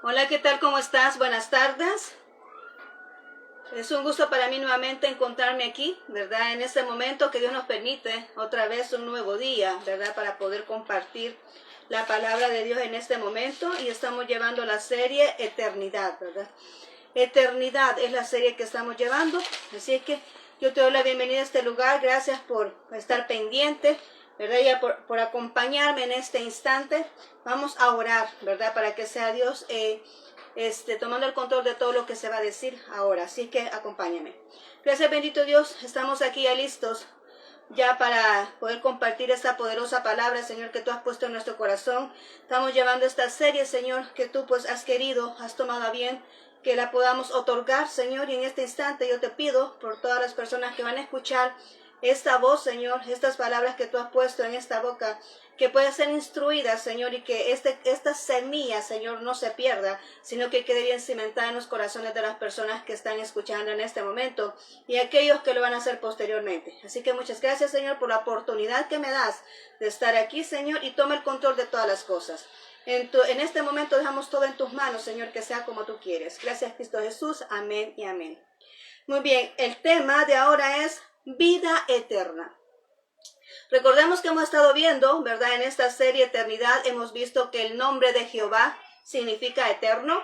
Hola, ¿qué tal? ¿Cómo estás? Buenas tardes. Es un gusto para mí nuevamente encontrarme aquí, ¿verdad? En este momento que Dios nos permite otra vez un nuevo día, ¿verdad? Para poder compartir la palabra de Dios en este momento y estamos llevando la serie Eternidad, ¿verdad? Eternidad es la serie que estamos llevando, así que yo te doy la bienvenida a este lugar. Gracias por estar pendiente, ¿verdad? Y por acompañarme en este instante. Vamos a orar, ¿verdad? Para que sea Dios tomando el control de todo lo que se va a decir ahora. Así que acompáñame. Gracias, bendito Dios. Estamos aquí ya listos ya para poder compartir esta poderosa palabra, Señor, que tú has puesto en nuestro corazón. Estamos llevando esta serie, Señor, que tú pues has querido, has tomado a bien que la podamos otorgar, Señor, y en este instante yo te pido por todas las personas que van a escuchar esta voz, Señor, estas palabras que tú has puesto en esta boca, que pueda ser instruida, Señor, y que esta semilla, Señor, no se pierda, sino que quede bien cimentada en los corazones de las personas que están escuchando en este momento y aquellos que lo van a hacer posteriormente. Así que muchas gracias, Señor, por la oportunidad que me das de estar aquí, Señor, y toma el control de todas las cosas. En este momento dejamos todo en tus manos, Señor, que sea como tú quieres. Gracias, Cristo Jesús. Amén y amén. Muy bien, el tema de ahora es vida eterna. Recordemos que hemos estado viendo, ¿verdad? En esta serie Eternidad hemos visto que el nombre de Jehová significa eterno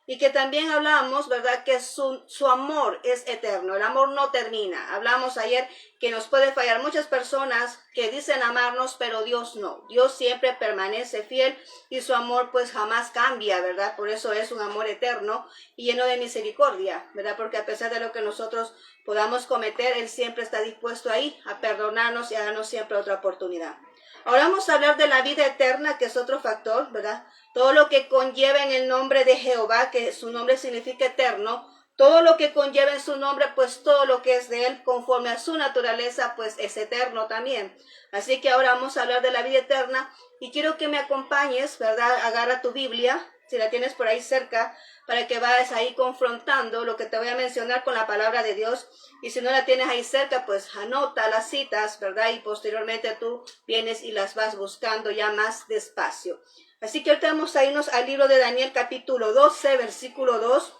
y que también hablamos, ¿verdad? Que su amor es eterno, el amor no termina. Hablamos ayer que nos puede fallar muchas personas que dicen amarnos, pero Dios no. Dios siempre permanece fiel y su amor pues jamás cambia, ¿verdad? Por eso es un amor eterno y lleno de misericordia, ¿verdad? Porque a pesar de lo que nosotros podamos cometer, Él siempre está dispuesto ahí a perdonarnos y a darnos siempre otra oportunidad. Ahora vamos a hablar de la vida eterna, que es otro factor, ¿verdad? Todo lo que conlleva en el nombre de Jehová, que su nombre significa eterno, todo lo que conlleva en su nombre, pues todo lo que es de Él, conforme a su naturaleza, pues es eterno también. Así que ahora vamos a hablar de la vida eterna y quiero que me acompañes, ¿verdad? Agarra tu Biblia, si la tienes por ahí cerca, para que vayas ahí confrontando lo que te voy a mencionar con la palabra de Dios. Y si no la tienes ahí cerca, pues anota las citas, ¿verdad? Y posteriormente tú vienes y las vas buscando ya más despacio. Así que ahorita vamos a irnos al libro de Daniel capítulo 12, versículo 2.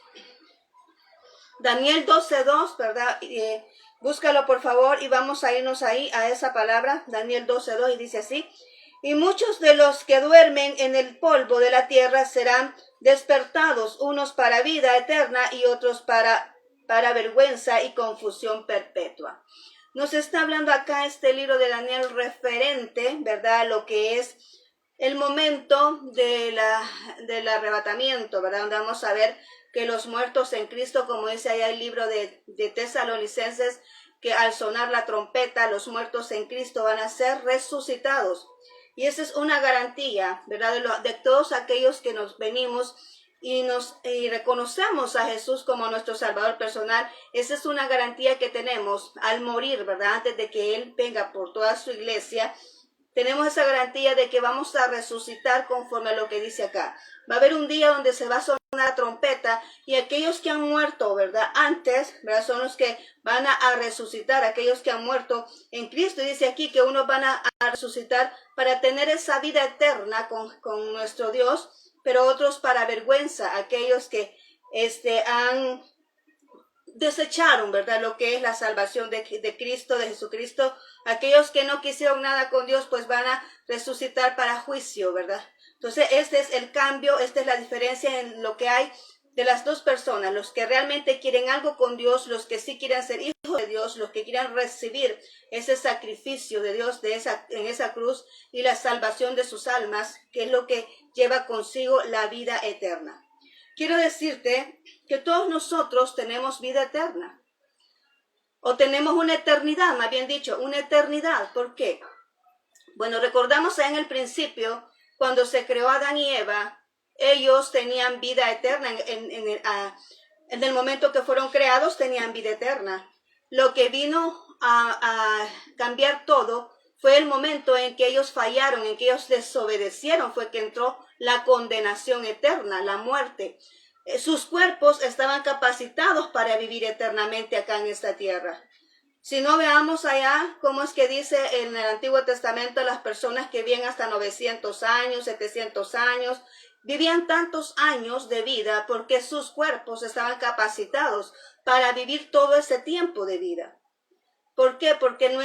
Daniel 12:2, ¿verdad? Búscalo por favor y vamos a irnos ahí a esa palabra, Daniel 12:2, y dice así: y muchos de los que duermen en el polvo de la tierra serán despertados, unos para vida eterna y otros para vergüenza y confusión perpetua. Nos está hablando acá este libro de Daniel referente, ¿verdad?, lo que es el momento del arrebatamiento, ¿verdad?, donde vamos a ver que los muertos en Cristo, como dice allá el libro de Tesalonicenses, que al sonar la trompeta, los muertos en Cristo van a ser resucitados. Y esa es una garantía, ¿verdad?, de todos aquellos que nos venimos y reconocemos a Jesús como nuestro Salvador personal. Esa es una garantía que tenemos al morir, ¿verdad?, antes de que Él venga por toda su iglesia. Tenemos esa garantía de que vamos a resucitar conforme a lo que dice acá. Va a haber un día donde se va a sonar la trompeta y aquellos que han muerto, ¿verdad?, antes, ¿verdad?, son los que van a resucitar, aquellos que han muerto en Cristo. Y dice aquí que unos van a resucitar para tener esa vida eterna con nuestro Dios, pero otros para vergüenza, aquellos que desecharon, ¿verdad?, lo que es la salvación de Cristo, de Jesucristo. Aquellos que no quisieron nada con Dios, pues van a resucitar para juicio, ¿verdad? Entonces, este es el cambio, esta es la diferencia en lo que hay de las dos personas, los que realmente quieren algo con Dios, los que sí quieren ser hijos de Dios, los que quieren recibir ese sacrificio de Dios en esa cruz y la salvación de sus almas, que es lo que lleva consigo la vida eterna. Quiero decirte que todos nosotros tenemos vida eterna. O tenemos una eternidad, más bien dicho, una eternidad. ¿Por qué? Bueno, recordamos en el principio, cuando se creó Adán y Eva, ellos tenían vida eterna. En el momento que fueron creados, tenían vida eterna. Lo que vino a cambiar todo fue el momento en que ellos fallaron, en que ellos desobedecieron, fue que entró la condenación eterna, la muerte. Sus cuerpos estaban capacitados para vivir eternamente acá en esta tierra. Si no, veamos allá cómo es que dice en el Antiguo Testamento las personas que viven hasta 900 años, 700 años, vivían tantos años de vida porque sus cuerpos estaban capacitados para vivir todo ese tiempo de vida. ¿Por qué? Porque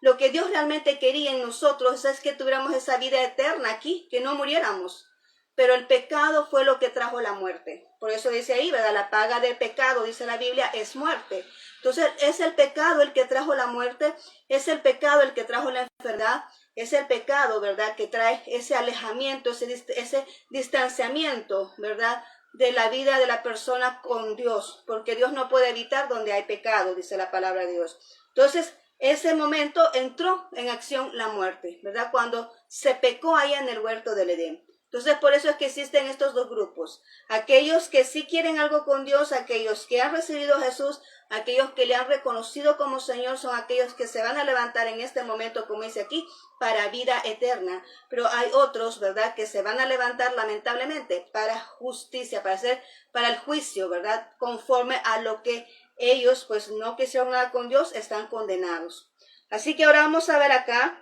lo que Dios realmente quería en nosotros es que tuviéramos esa vida eterna aquí, que no muriéramos. Pero el pecado fue lo que trajo la muerte. Por eso dice ahí, ¿verdad? La paga del pecado, dice la Biblia, es muerte. Entonces, es el pecado el que trajo la muerte, es el pecado el que trajo la enfermedad, es el pecado, ¿verdad? Que trae ese alejamiento, ese distanciamiento, ¿verdad? De la vida de la persona con Dios, porque Dios no puede evitar donde hay pecado, dice la palabra de Dios. Entonces, ese momento entró en acción la muerte, ¿verdad? Cuando se pecó ahí en el huerto del Edén. Entonces, por eso es que existen estos dos grupos. Aquellos que sí quieren algo con Dios, aquellos que han recibido a Jesús, aquellos que le han reconocido como Señor, son aquellos que se van a levantar en este momento, como dice aquí, para vida eterna. Pero hay otros, ¿verdad?, que se van a levantar lamentablemente para justicia, para el juicio, ¿verdad?, conforme a lo que ellos, pues, no quisieron nada con Dios, están condenados. Así que ahora vamos a ver acá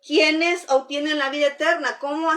¿quiénes obtienen la vida eterna? ¿Cómo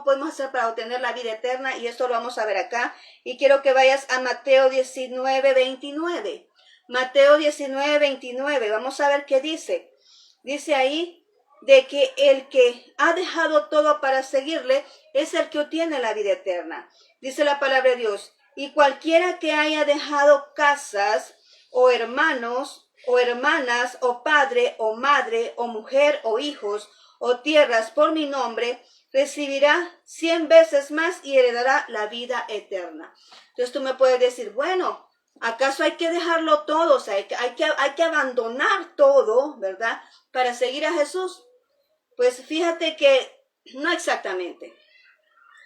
podemos hacer para obtener la vida eterna? Y esto lo vamos a ver acá. Y quiero que vayas a Mateo 19:29. Mateo 19:29. Vamos a ver qué dice. Dice ahí de que el que ha dejado todo para seguirle es el que obtiene la vida eterna. Dice la palabra de Dios. Y cualquiera que haya dejado casas o hermanos o hermanas, o padre, o madre, o mujer, o hijos, o tierras por mi nombre, recibirá 100 veces más y heredará la vida eterna. Entonces tú me puedes decir, bueno, ¿acaso hay que dejarlo todo? O sea, hay que abandonar todo, ¿verdad?, para seguir a Jesús. Pues fíjate que no exactamente.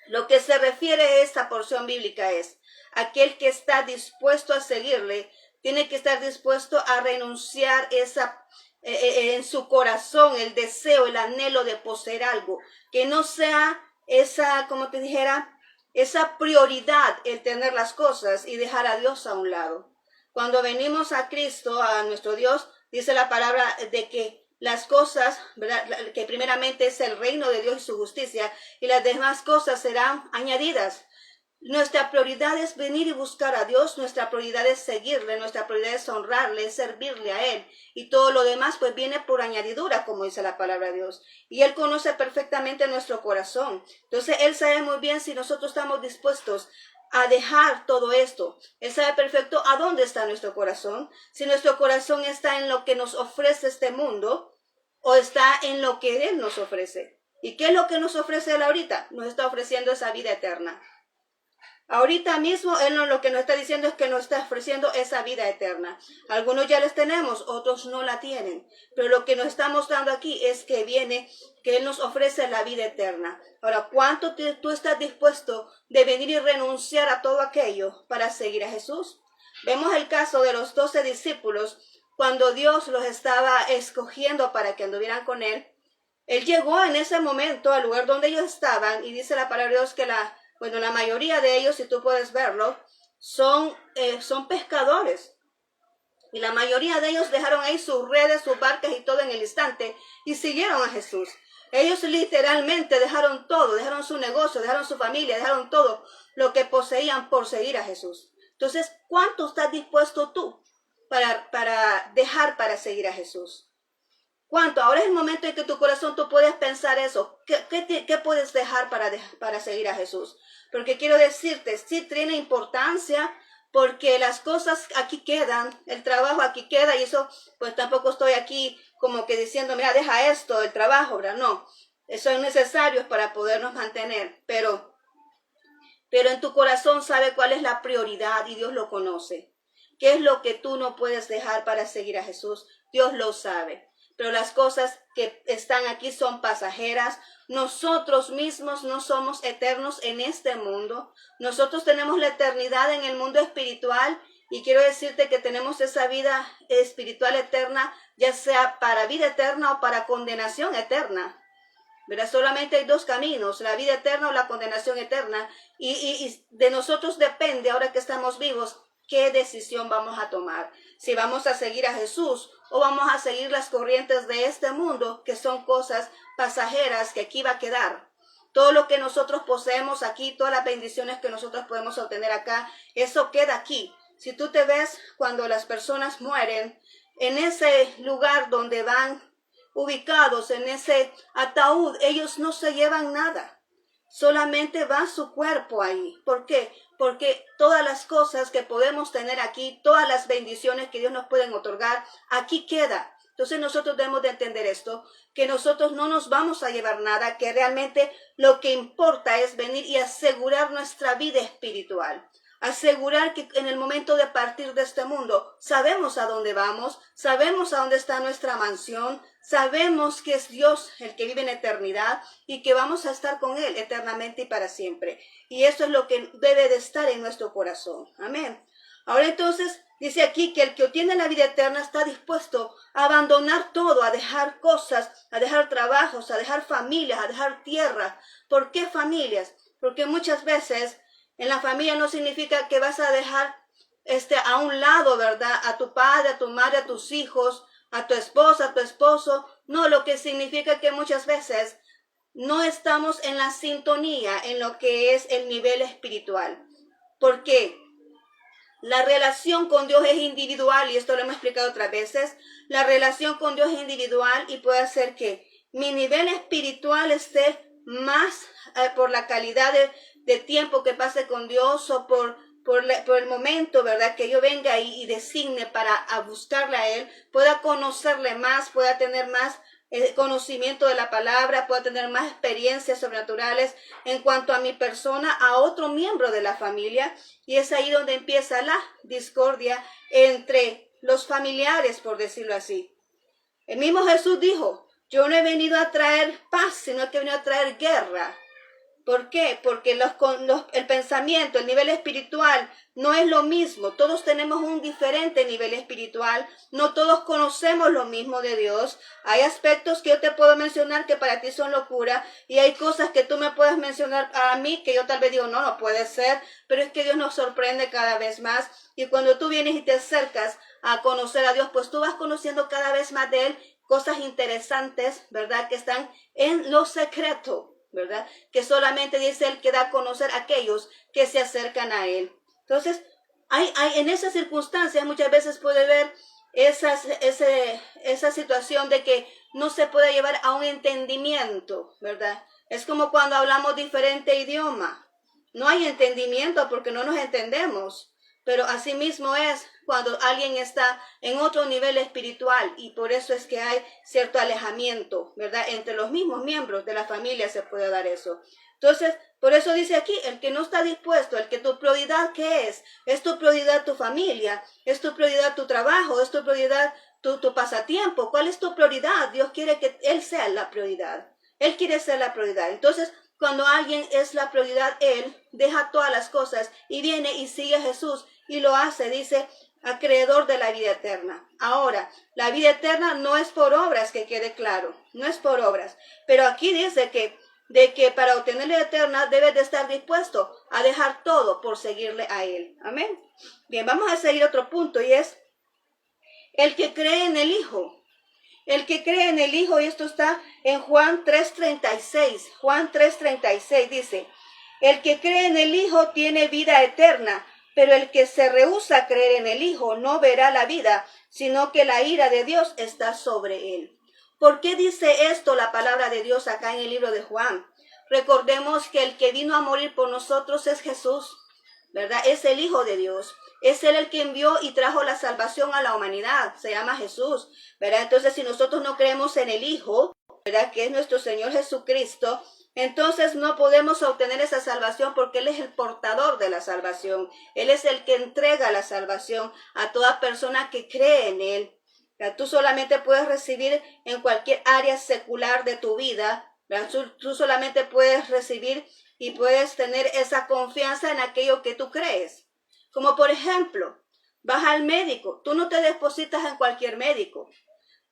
Lo que se refiere a esta porción bíblica es aquel que está dispuesto a seguirle, tiene que estar dispuesto a renunciar en su corazón el deseo, el anhelo de poseer algo, que no sea como te dijera, esa prioridad el tener las cosas y dejar a Dios a un lado. Cuando venimos a Cristo, a nuestro Dios, dice la palabra de que las cosas, ¿verdad?, que primeramente es el reino de Dios y su justicia, y las demás cosas serán añadidas. Nuestra prioridad es venir y buscar a Dios, nuestra prioridad es seguirle, nuestra prioridad es honrarle, es servirle a Él. Y todo lo demás pues viene por añadidura, como dice la palabra de Dios. Y Él conoce perfectamente nuestro corazón. Entonces Él sabe muy bien si nosotros estamos dispuestos a dejar todo esto. Él sabe perfecto a dónde está nuestro corazón. Si nuestro corazón está en lo que nos ofrece este mundo o está en lo que Él nos ofrece. ¿Y qué es lo que nos ofrece Él ahorita? Nos está ofreciendo esa vida eterna. Ahorita mismo Él lo que nos está diciendo es que nos está ofreciendo esa vida eterna. Algunos ya les tenemos, otros no la tienen. Pero lo que nos está mostrando aquí es que Él nos ofrece la vida eterna. Ahora, ¿cuánto tú estás dispuesto de venir y renunciar a todo aquello para seguir a Jesús? Vemos el caso de los 12 discípulos cuando Dios los estaba escogiendo para que anduvieran con Él. Él llegó en ese momento al lugar donde ellos estaban y dice la palabra de Dios que la mayoría de ellos, si tú puedes verlo, son pescadores. Y la mayoría de ellos dejaron ahí sus redes, sus barcas y todo en el instante y siguieron a Jesús. Ellos literalmente dejaron todo, dejaron su negocio, dejaron su familia, dejaron todo lo que poseían por seguir a Jesús. Entonces, ¿cuánto estás dispuesto tú para dejar para seguir a Jesús? ¿Cuánto? Ahora es el momento en que tu corazón tú puedes pensar eso. ¿Qué puedes dejar para seguir a Jesús? Porque quiero decirte, sí tiene importancia porque las cosas aquí quedan, el trabajo aquí queda y eso, pues tampoco estoy aquí como que diciendo, mira, deja esto, el trabajo, ¿verdad? No, eso es necesario para podernos mantener, pero en tu corazón sabe cuál es la prioridad y Dios lo conoce. ¿Qué es lo que tú no puedes dejar para seguir a Jesús? Dios lo sabe. Pero las cosas que están aquí son pasajeras. Nosotros mismos no somos eternos en este mundo. Nosotros tenemos la eternidad en el mundo espiritual y quiero decirte que tenemos esa vida espiritual eterna, ya sea para vida eterna o para condenación eterna. ¿Verdad? Solamente hay dos caminos, la vida eterna o la condenación eterna. Y de nosotros depende, ahora que estamos vivos, qué decisión vamos a tomar. Si vamos a seguir a Jesús o vamos a seguir las corrientes de este mundo, que son cosas pasajeras que aquí va a quedar. todo lo que nosotros poseemos aquí, todas las bendiciones que nosotros podemos obtener acá, eso queda aquí. Si tú te ves cuando las personas mueren, en ese lugar donde van ubicados, en ese ataúd, ellos no se llevan nada. Solamente va su cuerpo ahí. ¿Por qué? Porque todas las cosas que podemos tener aquí, todas las bendiciones que Dios nos puede otorgar, aquí queda. Entonces nosotros debemos de entender esto, que nosotros no nos vamos a llevar nada, que realmente lo que importa es venir y asegurar nuestra vida espiritual. Asegurar que en el momento de partir de este mundo, sabemos a dónde vamos, sabemos a dónde está nuestra mansión, sabemos que es Dios el que vive en eternidad y que vamos a estar con Él eternamente y para siempre. Y eso es lo que debe de estar en nuestro corazón. Amén. Ahora entonces dice aquí que el que obtiene la vida eterna está dispuesto a abandonar todo, a dejar cosas, a dejar trabajos, a dejar familias, a dejar tierra. ¿Por qué familias? Porque muchas veces en la familia no significa que vas a dejar a un lado, ¿verdad? A tu padre, a tu madre, a tus hijos, a tu esposa, a tu esposo. No, lo que significa que muchas veces no estamos en la sintonía en lo que es el nivel espiritual. ¿Por qué? La relación con Dios es individual y esto lo hemos explicado otras veces. La relación con Dios es individual y puede hacer que mi nivel espiritual esté más por la calidad de tiempo que pase con Dios o por el momento, ¿verdad? Que yo venga y designe para buscarle a Él, pueda conocerle más, pueda tener más conocimiento de la palabra, pueda tener más experiencias sobrenaturales en cuanto a mi persona, a otro miembro de la familia. Y es ahí donde empieza la discordia entre los familiares, por decirlo así. El mismo Jesús dijo, yo no he venido a traer paz, sino que he venido a traer guerra. ¿Por qué? Porque el pensamiento, el nivel espiritual no es lo mismo. Todos tenemos un diferente nivel espiritual. No todos conocemos lo mismo de Dios. Hay aspectos que yo te puedo mencionar que para ti son locura. Y hay cosas que tú me puedes mencionar a mí que yo tal vez digo, no puede ser. Pero es que Dios nos sorprende cada vez más. Y cuando tú vienes y te acercas a conocer a Dios, pues tú vas conociendo cada vez más de Él. Cosas interesantes, ¿verdad? Que están en lo secreto, ¿verdad? Que solamente dice Él que da a conocer a aquellos que se acercan a Él. Entonces, en esas circunstancias muchas veces puede ver esa situación de que no se puede llevar a un entendimiento, ¿verdad? Es como cuando hablamos diferente idioma. No hay entendimiento porque no nos entendemos. Pero asimismo es cuando alguien está en otro nivel espiritual y por eso es que hay cierto alejamiento, ¿verdad? Entre los mismos miembros de la familia se puede dar eso. Entonces, por eso dice aquí, el que no está dispuesto, el que tu prioridad, ¿qué es? ¿Es tu prioridad tu familia? ¿Es tu prioridad tu trabajo? ¿Es tu prioridad tu pasatiempo? ¿Cuál es tu prioridad? Dios quiere que Él sea la prioridad. Él quiere ser la prioridad. Entonces, cuando alguien es la prioridad, Él deja todas las cosas y viene y sigue a Jesús y lo hace, dice, acreedor de la vida eterna. Ahora, la vida eterna no es por obras, que quede claro, no es por obras. Pero aquí dice que para obtener la vida eterna debes de estar dispuesto a dejar todo por seguirle a Él. Amén. Bien, vamos a seguir otro punto y es el que cree en el Hijo. El que cree en el Hijo, y esto está en Juan 3:36. Juan 3:36 dice, el que cree en el Hijo tiene vida eterna, pero el que se rehúsa a creer en el Hijo no verá la vida, sino que la ira de Dios está sobre él. ¿Por qué dice esto la palabra de Dios acá en el libro de Juan? Recordemos que el que vino a morir por nosotros es Jesús, ¿verdad? Es el Hijo de Dios. Es Él el que envió y trajo la salvación a la humanidad. Se llama Jesús, ¿verdad? Entonces, si nosotros no creemos en el Hijo, ¿verdad? Que es nuestro Señor Jesucristo, entonces no podemos obtener esa salvación porque Él es el portador de la salvación. Él es el que entrega la salvación a toda persona que cree en Él. Tú solamente puedes recibir en cualquier área secular de tu vida. Tú solamente puedes recibir y puedes tener esa confianza en aquello que tú crees. Como por ejemplo, vas al médico. Tú no te depositas en cualquier médico.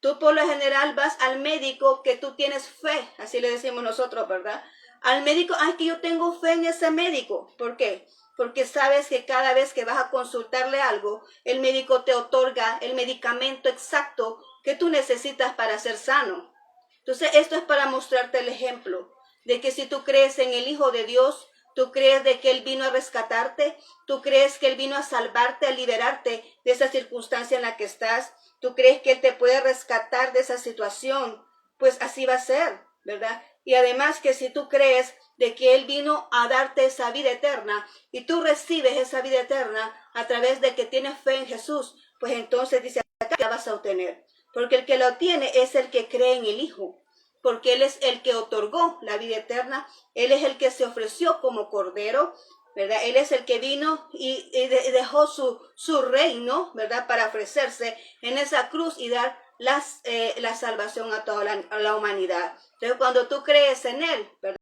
Tú por lo general vas al médico que tú tienes fe, así le decimos nosotros, ¿verdad? Al médico, que yo tengo fe en ese médico. ¿Por qué? Porque sabes que cada vez que vas a consultarle algo, el médico te otorga el medicamento exacto que tú necesitas para ser sano. Entonces, esto es para mostrarte el ejemplo, de que si tú crees en el Hijo de Dios, tú crees de que Él vino a rescatarte, tú crees que Él vino a salvarte, a liberarte de esa circunstancia en la que estás, tú crees que Él te puede rescatar de esa situación, pues así va a ser, ¿verdad? Y además que si tú crees de que Él vino a darte esa vida eterna y tú recibes esa vida eterna a través de que tienes fe en Jesús, pues entonces dice acá la vas a obtener. Porque el que lo tiene es el que cree en el Hijo, porque Él es el que otorgó la vida eterna, Él es el que se ofreció como Cordero, ¿verdad? Él es el que vino y dejó su reino, ¿verdad? Para ofrecerse en esa cruz y dar la salvación a toda la humanidad. Entonces, cuando tú crees en Él, ¿verdad?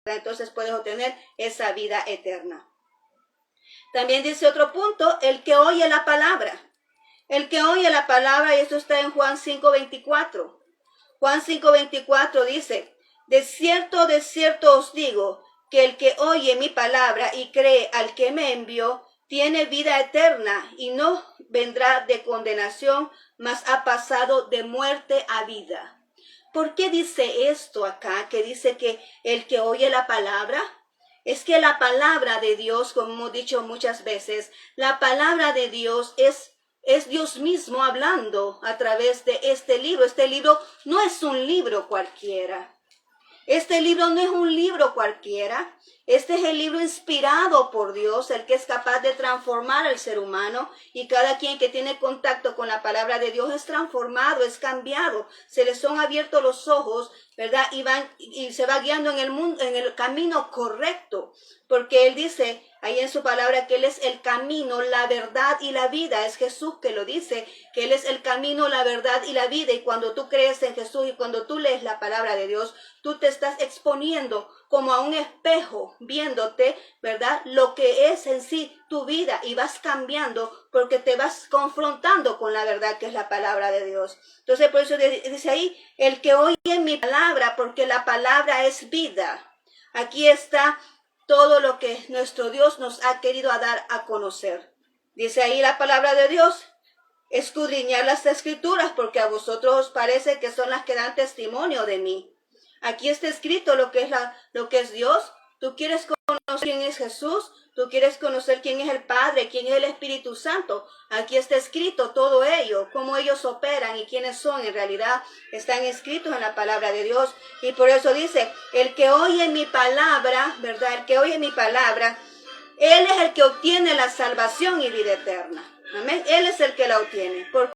Entonces puedes obtener esa vida eterna. También dice otro punto, el que oye la palabra. El que oye la palabra, y esto está en Juan 5:24. Juan 5:24 dice, de cierto os digo, que el que oye mi palabra y cree al que me envió, tiene vida eterna y no vendrá de condenación, mas ha pasado de muerte a vida. ¿Por qué dice esto acá? Que dice que el que oye la palabra, es que la palabra de Dios, como hemos dicho muchas veces, la palabra de Dios es Dios mismo hablando a través de este libro. Este libro no es un libro cualquiera. Este libro no es un libro cualquiera. Este es el libro inspirado por Dios, el que es capaz de transformar al ser humano, y cada quien que tiene contacto con la palabra de Dios es transformado, es cambiado. Se les son abiertos los ojos, ¿verdad? Y se va guiando en el mundo, en el camino correcto, porque Él dice ahí en su palabra que Él es el camino, la verdad y la vida. Es Jesús que lo dice, que Él es el camino, la verdad y la vida. Y cuando tú crees en Jesús y cuando tú lees la palabra de Dios, tú te estás exponiendo como a un espejo, viéndote, ¿verdad? Lo que es en sí tu vida, y vas cambiando porque te vas confrontando con la verdad que es la palabra de Dios. Entonces por eso dice ahí, el que oye mi palabra, porque la palabra es vida. Aquí está todo lo que nuestro Dios nos ha querido dar a conocer. Dice ahí la palabra de Dios, escudriñar las escrituras, porque a vosotros os parece que son las que dan testimonio de mí. Aquí está escrito lo que es Dios. Tú quieres conocer quién es Jesús, tú quieres conocer quién es el Padre, quién es el Espíritu Santo. Aquí está escrito todo ello, cómo ellos operan y quiénes son en realidad. Están escritos en la palabra de Dios. Y por eso dice, el que oye mi palabra, ¿verdad? El que oye mi palabra, Él es el que obtiene la salvación y vida eterna. Amén. Él es el que la obtiene. ¿Por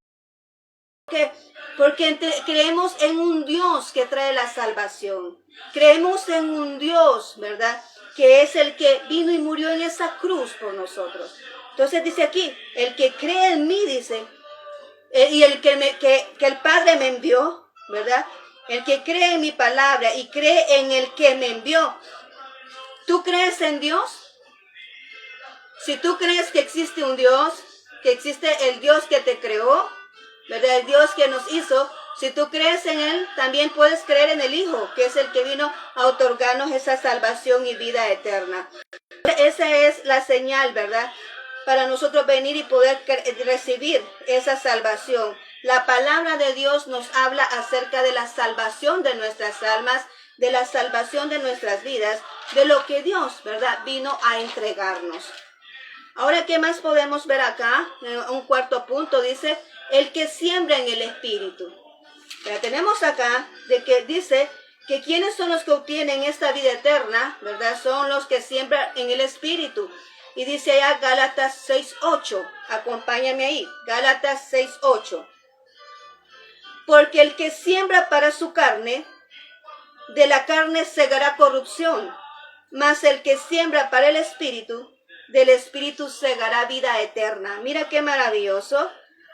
qué? Porque creemos en un Dios que trae la salvación. Creemos en un Dios, ¿verdad? Que es el que vino y murió en esa cruz por nosotros. Entonces dice aquí, el que cree en mí, dice, y el que el Padre me envió, ¿verdad? El que cree en mi palabra y cree en el que me envió. ¿Tú crees en Dios? Si tú crees que existe un Dios, que existe el Dios que te creó, ¿verdad? El Dios que nos hizo, si tú crees en Él, también puedes creer en el Hijo, que es el que vino a otorgarnos esa salvación y vida eterna. Esa es la señal, ¿verdad? Para nosotros venir y poder recibir esa salvación. La palabra de Dios nos habla acerca de la salvación de nuestras almas, de la salvación de nuestras vidas, de lo que Dios, ¿verdad?, vino a entregarnos. Ahora, ¿qué más podemos ver acá? Un cuarto punto dice, el que siembra en el Espíritu. Ya tenemos acá de que dice que quiénes son los que obtienen esta vida eterna, ¿verdad? Son los que siembran en el Espíritu. Y dice allá Gálatas 6:8. Acompáñame ahí. Gálatas 6:8. Porque el que siembra para su carne, de la carne segará corrupción. Mas el que siembra para el Espíritu, del Espíritu segará vida eterna. Mira qué maravilloso.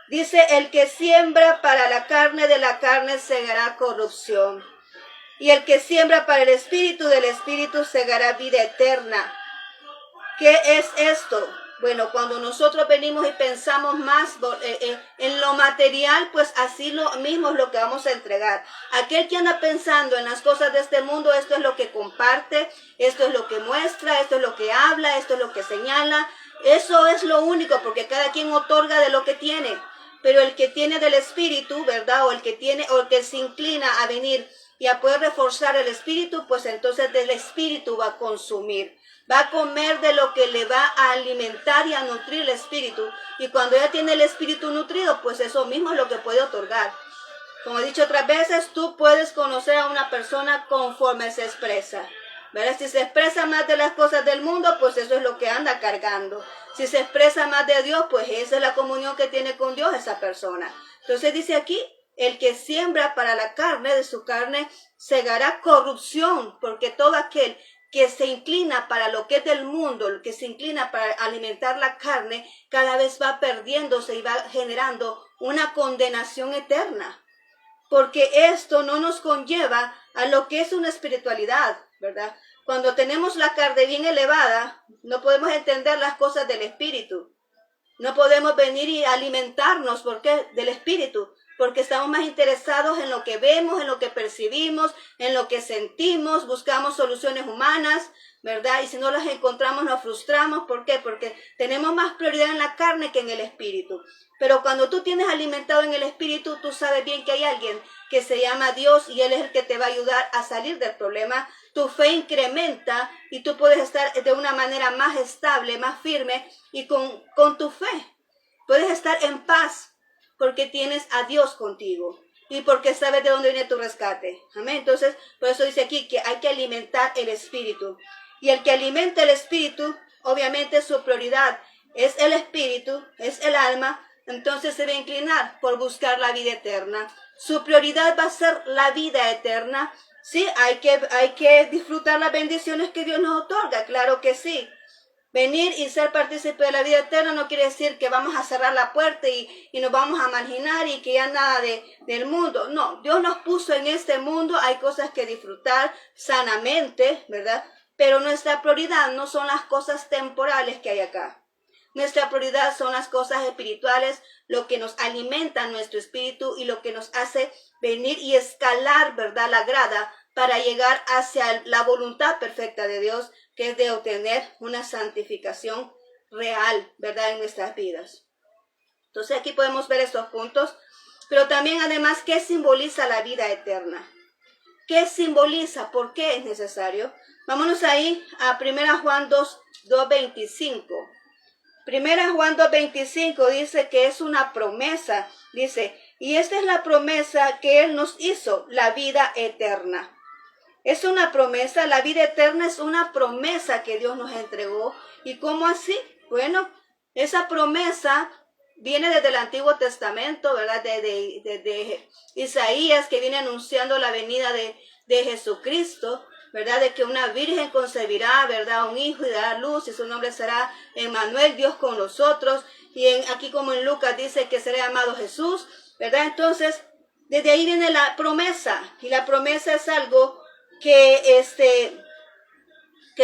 Dice, el que siembra para la carne, de la carne segará corrupción. Y el que siembra para el Espíritu, del Espíritu segará vida eterna. ¿Qué es esto? Bueno, cuando nosotros venimos y pensamos más en lo material, pues así lo mismo es lo que vamos a entregar. Aquel que anda pensando en las cosas de este mundo, esto es lo que comparte, esto es lo que muestra, esto es lo que habla, esto es lo que señala. Eso es lo único, porque cada quien otorga de lo que tiene. Pero el que tiene del Espíritu, ¿verdad? O el que se inclina a venir y a poder reforzar el espíritu, pues entonces del espíritu va a consumir. Va a comer de lo que le va a alimentar y a nutrir el espíritu. Y cuando ya tiene el espíritu nutrido, pues eso mismo es lo que puede otorgar. Como he dicho otras veces, tú puedes conocer a una persona conforme se expresa. ¿Verdad? Si se expresa más de las cosas del mundo, pues eso es lo que anda cargando. Si se expresa más de Dios, pues esa es la comunión que tiene con Dios esa persona. Entonces dice aquí, el que siembra para la carne, de su carne segará corrupción, porque todo aquel que se inclina para lo que es del mundo, el que se inclina para alimentar la carne, cada vez va perdiéndose y va generando una condenación eterna. Porque esto no nos conlleva a lo que es una espiritualidad, ¿verdad? Cuando tenemos la carne bien elevada, no podemos entender las cosas del espíritu. No podemos venir y alimentarnos, ¿por qué? Del espíritu, porque estamos más interesados en lo que vemos, en lo que percibimos, en lo que sentimos, buscamos soluciones humanas, ¿verdad? Y si no las encontramos nos frustramos, ¿por qué? Porque tenemos más prioridad en la carne que en el espíritu. Pero cuando tú tienes alimentado en el espíritu, tú sabes bien que hay alguien que se llama Dios y Él es el que te va a ayudar a salir del problema. Tu fe incrementa y tú puedes estar de una manera más estable, más firme y con tu fe. Puedes estar en paz porque tienes a Dios contigo y porque sabes de dónde viene tu rescate. Amén. Entonces, por eso dice aquí que hay que alimentar el espíritu. Y el que alimenta el espíritu, obviamente su prioridad es el espíritu, es el alma. Entonces se va a inclinar por buscar la vida eterna. Su prioridad va a ser la vida eterna. Sí, hay que disfrutar las bendiciones que Dios nos otorga, claro que sí. Venir y ser partícipe de la vida eterna no quiere decir que vamos a cerrar la puerta y nos vamos a marginar y que ya nada del mundo. No, Dios nos puso en este mundo, hay cosas que disfrutar sanamente, ¿verdad? Pero nuestra prioridad no son las cosas temporales que hay acá. Nuestra prioridad son las cosas espirituales, lo que nos alimenta nuestro espíritu y lo que nos hace venir y escalar, ¿verdad?, la grada para llegar hacia la voluntad perfecta de Dios, que es de obtener una santificación real, ¿verdad?, en nuestras vidas. Entonces aquí podemos ver estos puntos, pero también además, ¿qué simboliza la vida eterna? ¿Qué simboliza? ¿Por qué es necesario? Vámonos ahí a 1 Juan 2:25. 1 Juan 2:25 dice que es una promesa. Dice, y esta es la promesa que Él nos hizo, la vida eterna. Es una promesa, la vida eterna es una promesa que Dios nos entregó. ¿Y cómo así? Bueno, esa promesa viene desde el Antiguo Testamento, ¿verdad? De Isaías, que viene anunciando la venida de Jesucristo, ¿verdad? De que una virgen concebirá, ¿verdad?, un hijo y dará luz y su nombre será Emmanuel, Dios con nosotros. Y aquí como en Lucas dice que será llamado Jesús, ¿verdad? Entonces, desde ahí viene la promesa. Y la promesa es algo que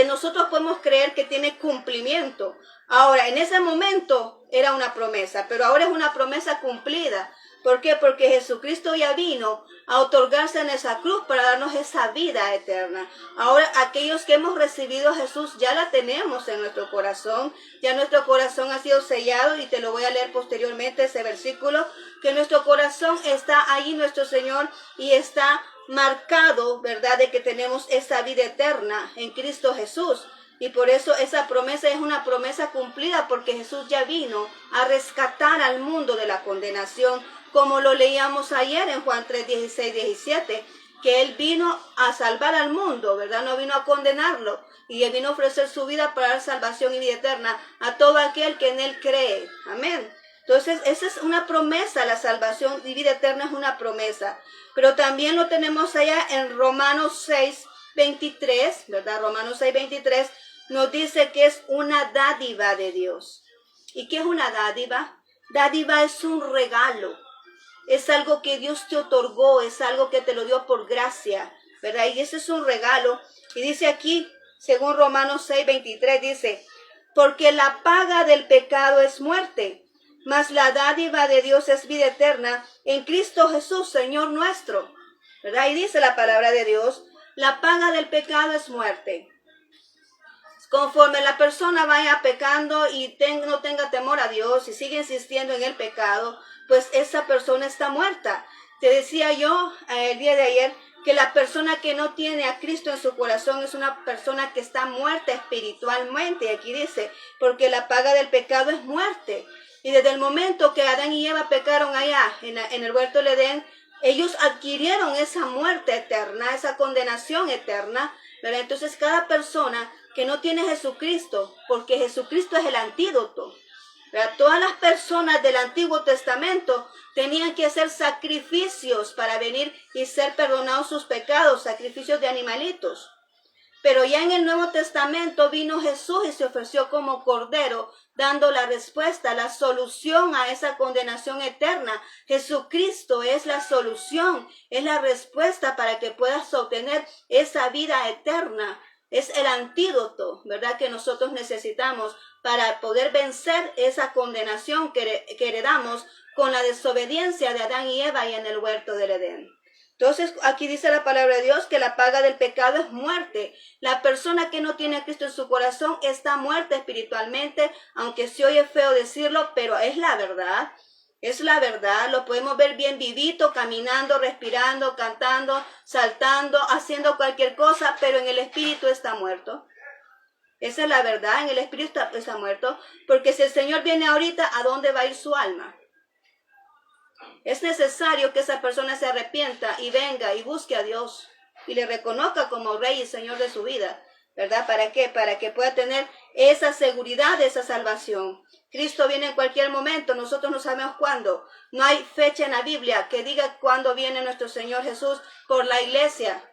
nosotros podemos creer que tiene cumplimiento. Ahora, en ese momento era una promesa, pero ahora es una promesa cumplida. ¿Por qué? Porque Jesucristo ya vino a otorgarse en esa cruz para darnos esa vida eterna. Ahora, aquellos que hemos recibido a Jesús ya la tenemos en nuestro corazón. Ya nuestro corazón ha sido sellado y te lo voy a leer posteriormente ese versículo. Que nuestro corazón está ahí, nuestro Señor, y está marcado, ¿verdad?, de que tenemos esa vida eterna en Cristo Jesús. Y por eso esa promesa es una promesa cumplida, porque Jesús ya vino a rescatar al mundo de la condenación, como lo leíamos ayer en Juan 3:16-17, que Él vino a salvar al mundo, ¿verdad? No vino a condenarlo, y Él vino a ofrecer su vida para dar salvación y vida eterna a todo aquel que en Él cree. Amén. Entonces, esa es una promesa, la salvación y vida eterna es una promesa. Pero también lo tenemos allá en Romanos 6:23, ¿verdad? Romanos 6:23 nos dice que es una dádiva de Dios. ¿Y qué es una dádiva? Dádiva es un regalo. Es algo que Dios te otorgó, es algo que te lo dio por gracia, ¿verdad? Y ese es un regalo. Y dice aquí, según Romanos 6:23, dice, porque la paga del pecado es muerte, mas la dádiva de Dios es vida eterna en Cristo Jesús, Señor nuestro, ¿verdad? Y dice la palabra de Dios, la paga del pecado es muerte. Conforme la persona vaya pecando y no tenga temor a Dios y sigue insistiendo en el pecado, pues esa persona está muerta. Te decía yo el día de ayer que la persona que no tiene a Cristo en su corazón es una persona que está muerta espiritualmente. Y aquí dice, porque la paga del pecado es muerte. Y desde el momento que Adán y Eva pecaron allá en el huerto del Edén, ellos adquirieron esa muerte eterna, esa condenación eterna, ¿verdad? Entonces cada persona que no tiene a Jesucristo, porque Jesucristo es el antídoto, ¿verdad? Todas las personas del Antiguo Testamento tenían que hacer sacrificios para venir y ser perdonados sus pecados, sacrificios de animalitos. Pero ya en el Nuevo Testamento vino Jesús y se ofreció como cordero, dando la respuesta, la solución a esa condenación eterna. Jesucristo es la solución, es la respuesta para que puedas obtener esa vida eterna. Es el antídoto, ¿verdad?, que nosotros necesitamos para poder vencer esa condenación que heredamos con la desobediencia de Adán y Eva y en el huerto del Edén. Entonces, aquí dice la palabra de Dios que la paga del pecado es muerte. La persona que no tiene a Cristo en su corazón está muerta espiritualmente, aunque se oye feo decirlo, pero es la verdad. Es la verdad, lo podemos ver bien vivito, caminando, respirando, cantando, saltando, haciendo cualquier cosa, pero en el espíritu está muerto. Esa es la verdad, en el espíritu está muerto, porque si el Señor viene ahorita, ¿a dónde va a ir su alma? Es necesario que esa persona se arrepienta y venga y busque a Dios y le reconozca como Rey y Señor de su vida, ¿verdad? ¿Para qué? Para que pueda tener esa seguridad de esa salvación. Cristo viene en cualquier momento, nosotros no sabemos cuándo. No hay fecha en la Biblia que diga cuándo viene nuestro Señor Jesús por la iglesia,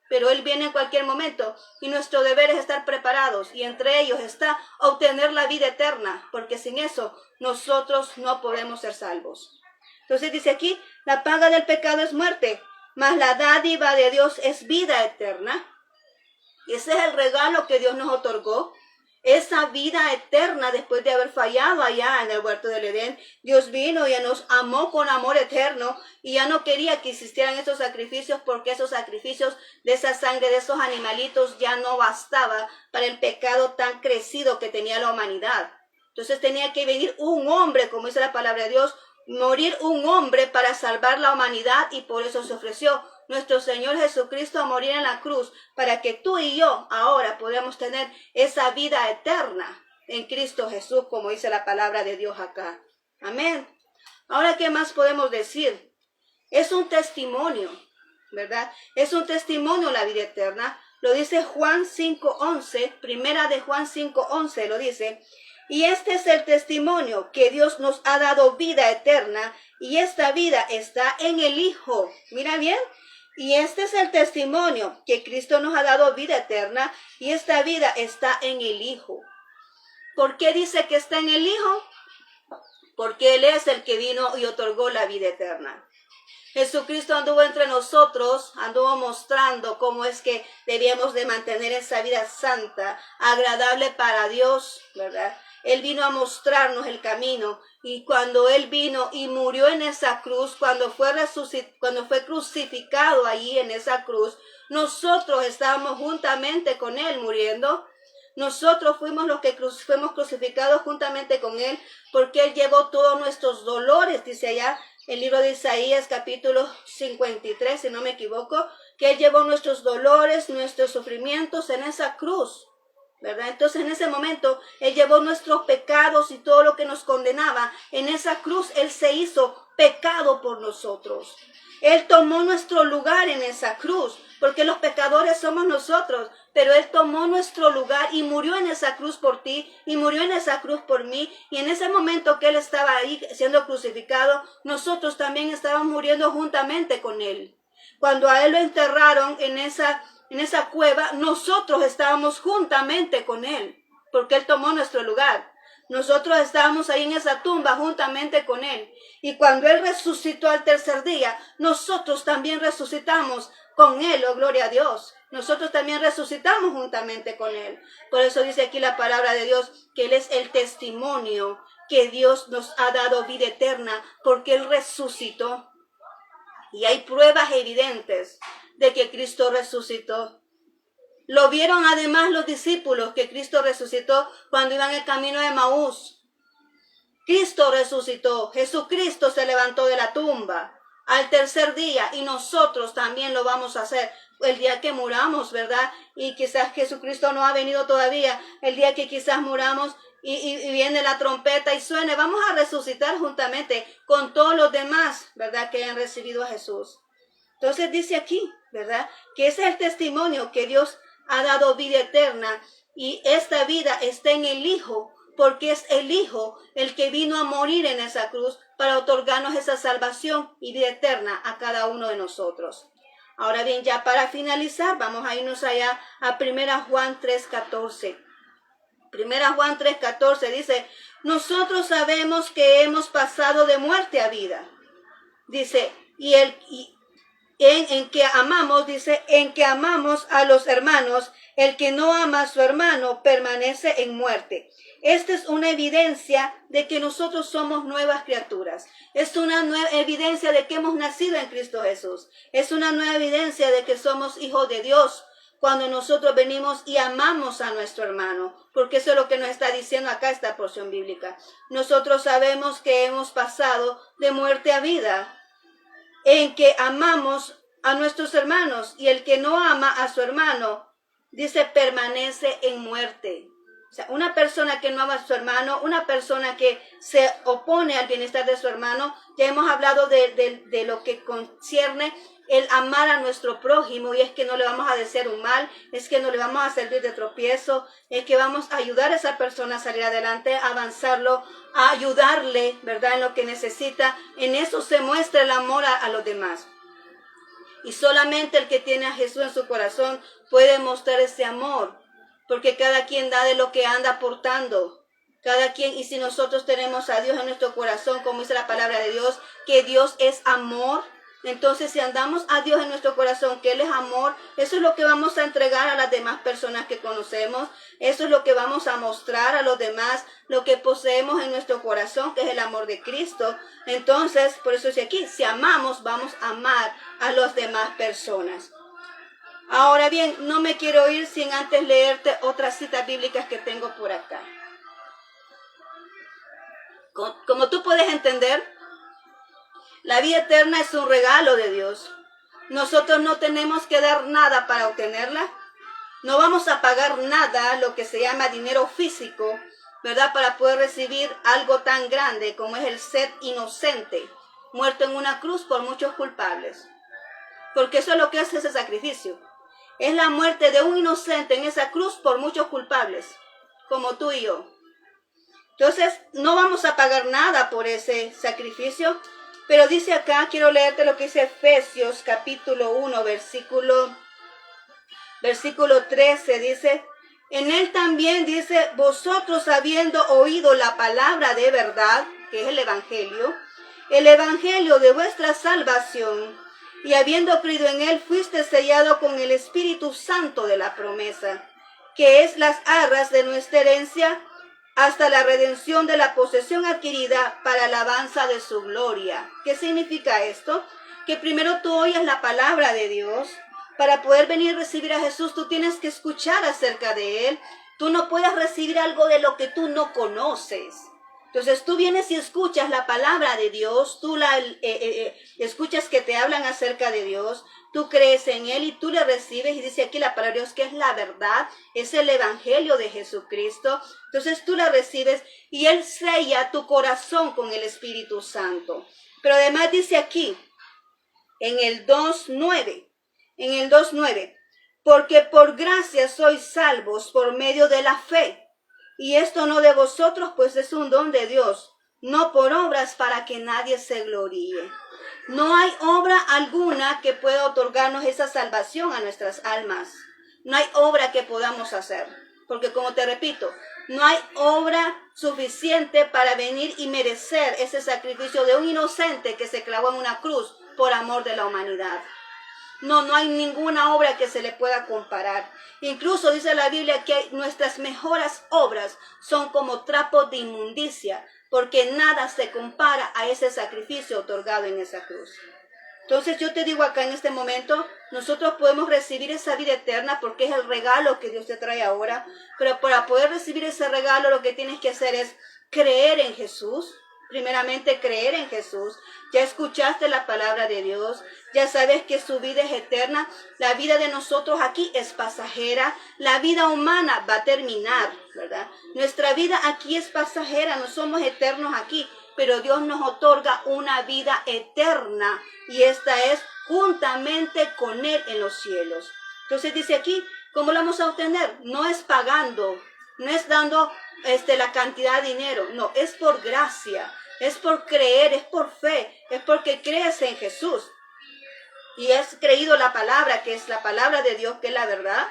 pero Él viene en cualquier momento y nuestro deber es estar preparados, y entre ellos está obtener la vida eterna, porque sin eso nosotros no podemos ser salvos. Entonces dice aquí, la paga del pecado es muerte, mas la dádiva de Dios es vida eterna. Y ese es el regalo que Dios nos otorgó, esa vida eterna después de haber fallado allá en el huerto del Edén. Dios vino y nos amó con amor eterno y ya no quería que existieran esos sacrificios, porque esos sacrificios de esa sangre de esos animalitos ya no bastaba para el pecado tan crecido que tenía la humanidad. Entonces tenía que venir un hombre, como dice la palabra de Dios, morir un hombre para salvar la humanidad, y por eso se ofreció nuestro Señor Jesucristo a morir en la cruz, para que tú y yo ahora podamos tener esa vida eterna en Cristo Jesús, como dice la palabra de Dios acá. Amén. Ahora, ¿qué más podemos decir? Es un testimonio, ¿verdad? Es un testimonio la vida eterna. Lo dice Juan 5:11, primera de Juan 5:11 lo dice. Y este es el testimonio, que Dios nos ha dado vida eterna, y esta vida está en el Hijo. Mira bien. Y este es el testimonio, que Cristo nos ha dado vida eterna, y esta vida está en el Hijo. ¿Por qué dice que está en el Hijo? Porque Él es el que vino y otorgó la vida eterna. Jesucristo anduvo entre nosotros, anduvo mostrando cómo es que debíamos de mantener esa vida santa, agradable para Dios, ¿verdad? Él vino a mostrarnos el camino, y cuando Él vino y murió en esa cruz, cuando fue crucificado allí en esa cruz, nosotros estábamos juntamente con Él muriendo. Nosotros fuimos los que fuimos crucificados juntamente con Él, porque Él llevó todos nuestros dolores, dice allá el libro de Isaías capítulo 53, si no me equivoco, que Él llevó nuestros dolores, nuestros sufrimientos en esa cruz, ¿verdad? Entonces en ese momento Él llevó nuestros pecados y todo lo que nos condenaba. En esa cruz Él se hizo pecado por nosotros. Él tomó nuestro lugar en esa cruz, porque los pecadores somos nosotros, pero Él tomó nuestro lugar y murió en esa cruz por ti, y murió en esa cruz por mí. Y en ese momento que Él estaba ahí siendo crucificado, nosotros también estábamos muriendo juntamente con Él. Cuando a Él lo enterraron en esa cueva, nosotros estábamos juntamente con Él, porque Él tomó nuestro lugar. Nosotros estábamos ahí en esa tumba juntamente con Él. Y cuando Él resucitó al tercer día, nosotros también resucitamos con Él, oh gloria a Dios. Nosotros también resucitamos juntamente con Él. Por eso dice aquí la palabra de Dios, que Él es el testimonio, que Dios nos ha dado vida eterna, porque Él resucitó. Y hay pruebas evidentes de que Cristo resucitó. Lo vieron además los discípulos, que Cristo resucitó cuando iban el camino de Emaús. Cristo resucitó, Jesucristo se levantó de la tumba. al tercer día, y nosotros también lo vamos a hacer el día que muramos, ¿verdad? Y quizás Jesucristo no ha venido todavía, el día que quizás muramos y viene la trompeta y suene, vamos a resucitar juntamente con todos los demás, ¿verdad? Que hayan recibido a Jesús. Entonces dice aquí, ¿verdad? Que ese es el testimonio que Dios ha dado vida eterna, y esta vida está en el Hijo, porque es el Hijo el que vino a morir en esa cruz para otorgarnos esa salvación y vida eterna a cada uno de nosotros. Ahora bien, ya para finalizar, vamos a irnos allá a 1 Juan 3:14. 1 Juan 3:14 dice, nosotros sabemos que hemos pasado de muerte a vida. Dice, en que amamos, dice, en que amamos a los hermanos, el que no ama a su hermano permanece en muerte. Esta es una evidencia de que nosotros somos nuevas criaturas. Es una nueva evidencia de que hemos nacido en Cristo Jesús. Es una nueva evidencia de que somos hijos de Dios cuando nosotros venimos y amamos a nuestro hermano. Porque eso es lo que nos está diciendo acá esta porción bíblica. Nosotros sabemos que hemos pasado de muerte a vida, en que amamos a nuestros hermanos, y el que no ama a su hermano, dice, permanece en muerte. O sea, una persona que no ama a su hermano, una persona que se opone al bienestar de su hermano, ya hemos hablado de lo que concierne el amar a nuestro prójimo, y es que no le vamos a desear un mal, es que no le vamos a servir de tropiezo, es que vamos a ayudar a esa persona a salir adelante, a avanzarlo, a ayudarle, ¿verdad?, en lo que necesita. En eso se muestra el amor a los demás. Y solamente el que tiene a Jesús en su corazón puede mostrar ese amor, porque cada quien da de lo que anda aportando. Cada quien, y si nosotros tenemos a Dios en nuestro corazón, como dice la palabra de Dios, que Dios es amor, entonces si andamos a Dios en nuestro corazón, que Él es amor, eso es lo que vamos a entregar a las demás personas que conocemos, eso es lo que vamos a mostrar a los demás, lo que poseemos en nuestro corazón, que es el amor de Cristo. Entonces, por eso dice aquí, si amamos, vamos a amar a las demás personas. Ahora bien, no me quiero ir sin antes leerte otras citas bíblicas que tengo por acá. Como tú puedes entender, la vida eterna es un regalo de Dios. Nosotros no tenemos que dar nada para obtenerla. No vamos a pagar nada, lo que se llama dinero físico, ¿verdad?, para poder recibir algo tan grande como es el ser inocente, muerto en una cruz por muchos culpables. Porque eso es lo que hace ese sacrificio. Es la muerte de un inocente en esa cruz por muchos culpables, como tú y yo. Entonces, no vamos a pagar nada por ese sacrificio. Pero dice acá, quiero leerte lo que dice Efesios capítulo 1, versículo 13, dice, en él también dice, vosotros habiendo oído la palabra de verdad, que es el evangelio de vuestra salvación, y habiendo creído en él, fuiste sellado con el Espíritu Santo de la promesa, que es las arras de nuestra herencia, hasta la redención de la posesión adquirida para alabanza de su gloria. ¿Qué significa esto? Que primero tú oyes la palabra de Dios. Para poder venir a recibir a Jesús, tú tienes que escuchar acerca de Él. Tú no puedes recibir algo de lo que tú no conoces. Entonces tú vienes y escuchas la palabra de Dios, tú escuchas que te hablan acerca de Dios, tú crees en Él y tú le recibes, y dice aquí la palabra de Dios que es la verdad, es el evangelio de Jesucristo. Entonces tú la recibes y Él sella tu corazón con el Espíritu Santo. Pero además dice aquí, en el 2:9, porque por gracia sois salvos por medio de la fe. Y esto no de vosotros, pues es un don de Dios, no por obras para que nadie se gloríe. No hay obra alguna que pueda otorgarnos esa salvación a nuestras almas. No hay obra que podamos hacer. Porque como te repito, no hay obra suficiente para venir y merecer ese sacrificio de un inocente que se clavó en una cruz por amor de la humanidad. No hay ninguna obra que se le pueda comparar. Incluso dice la Biblia que nuestras mejores obras son como trapos de inmundicia, porque nada se compara a ese sacrificio otorgado en esa cruz. Entonces yo te digo acá en este momento, nosotros podemos recibir esa vida eterna porque es el regalo que Dios te trae ahora, pero para poder recibir ese regalo lo que tienes que hacer es creer en Jesús, primeramente creer en Jesús, ya escuchaste la palabra de Dios, ya sabes que su vida es eterna, la vida de nosotros aquí es pasajera, la vida humana va a terminar, ¿verdad? Nuestra vida aquí es pasajera, no somos eternos aquí, pero Dios nos otorga una vida eterna y esta es juntamente con Él en los cielos. Entonces dice aquí, ¿cómo lo vamos a obtener? No es pagando, no es dando la cantidad de dinero, no, es por gracia, es por creer, es por fe, es porque crees en Jesús y has creído la palabra, que es la palabra de Dios, que es la verdad,